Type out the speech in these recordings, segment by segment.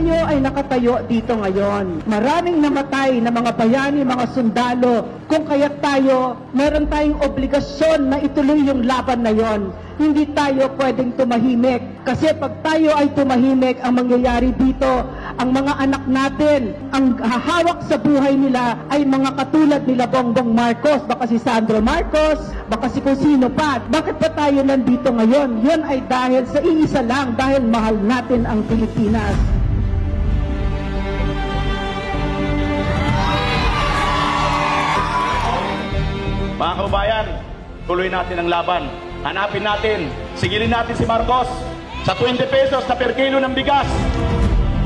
tayo ay nakatayo dito ngayon. Maraming namatay na mga bayani, mga sundalo. Kung kaya tayo, meron tayong obligasyon na ituloy yung laban na yon. Hindi tayo pwedeng tumahimik. Kasi pag tayo ay tumahimik, ang mangyayari dito, ang mga anak natin, ang hahawak sa buhay nila ay mga katulad nila Bongbong Marcos, baka si Sandro Marcos, baka si kung sino pa. Bakit pa tayo nandito ngayon? Yun ay dahil sa iisa lang, dahil mahal natin ang Pilipinas. Mga kababayan, tuloy natin ang laban. Hanapin natin, sigilin natin si Marcos sa 20 pesos na per kilo ng bigas.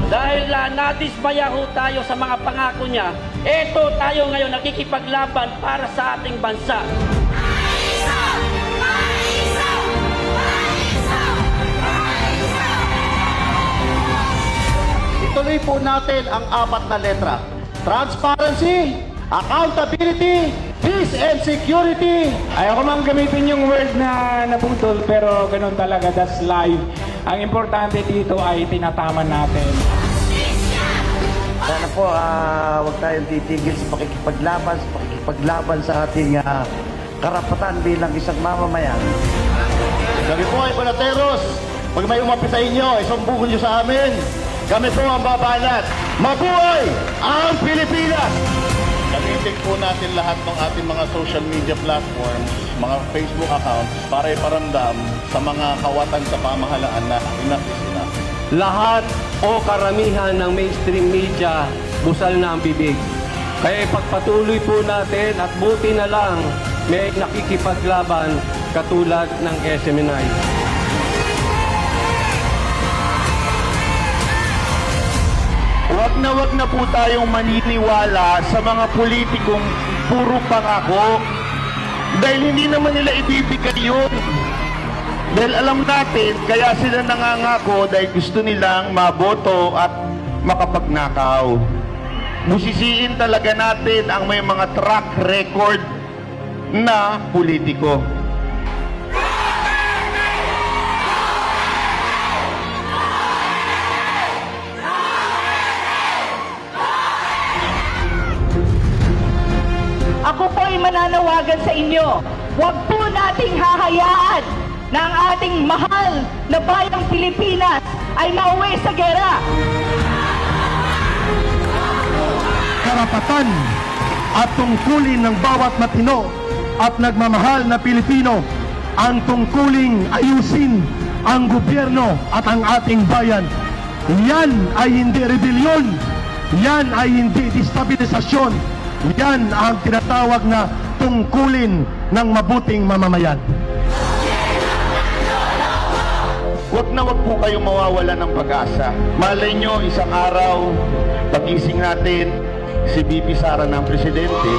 Dahil nadismaya ho tayo sa mga pangako niya, eto tayo ngayon nakikipaglaban para sa ating bansa. Ituloy po natin ang 4 na letra. Transparency, accountability, peace and security. Ayoko mang gamitin yung word na naputol, pero ganun talaga, that's life. Ang importante dito ay tinataman natin. Sana po, huwag tayong titigil sa pakikipaglaban sa ating karapatan bilang isang mamamayan. Kami po ay banateros. Pag may umapi sa inyo, isumbukon nyo sa amin. Kami po ang babanat. Mabuhay ang Pilipinas! Gamitin po natin lahat ng ating mga social media platforms, mga Facebook accounts, para iparamdam sa mga kawatan sa pamahalaan na inakisina. Lahat o karamihan ng mainstream media, busal na ang bibig. Kaya ipagpatuloy po natin at buti na lang may nakikipaglaban katulad ng SMNI. Wag na po tayong maniniwala sa mga politikong puro pangako. Dahil hindi naman nila ibibigay yun. Dahil alam natin, kaya sila nangangako dahil gusto nilang maboto at makapagnakaw. Busisiin talaga natin ang may mga track record na politiko. Ako po ay mananawagan sa inyo. Huwag po nating hahayaan na ang ating mahal na bayang Pilipinas ay mauwi sa gera. Karapatan at tungkulin ng bawat matino at nagmamahal na Pilipino ang tungkuling ayusin ang gobyerno at ang ating bayan. Yan ay hindi rebelyon. Yan ay hindi destabilisasyon. Yan ang tinatawag na tungkulin ng mabuting mamamayan. Huwag na huwag po kayong mawawala ng pag-asa. Malay nyo, isang araw, pagising natin, si BP Sara ng presidente,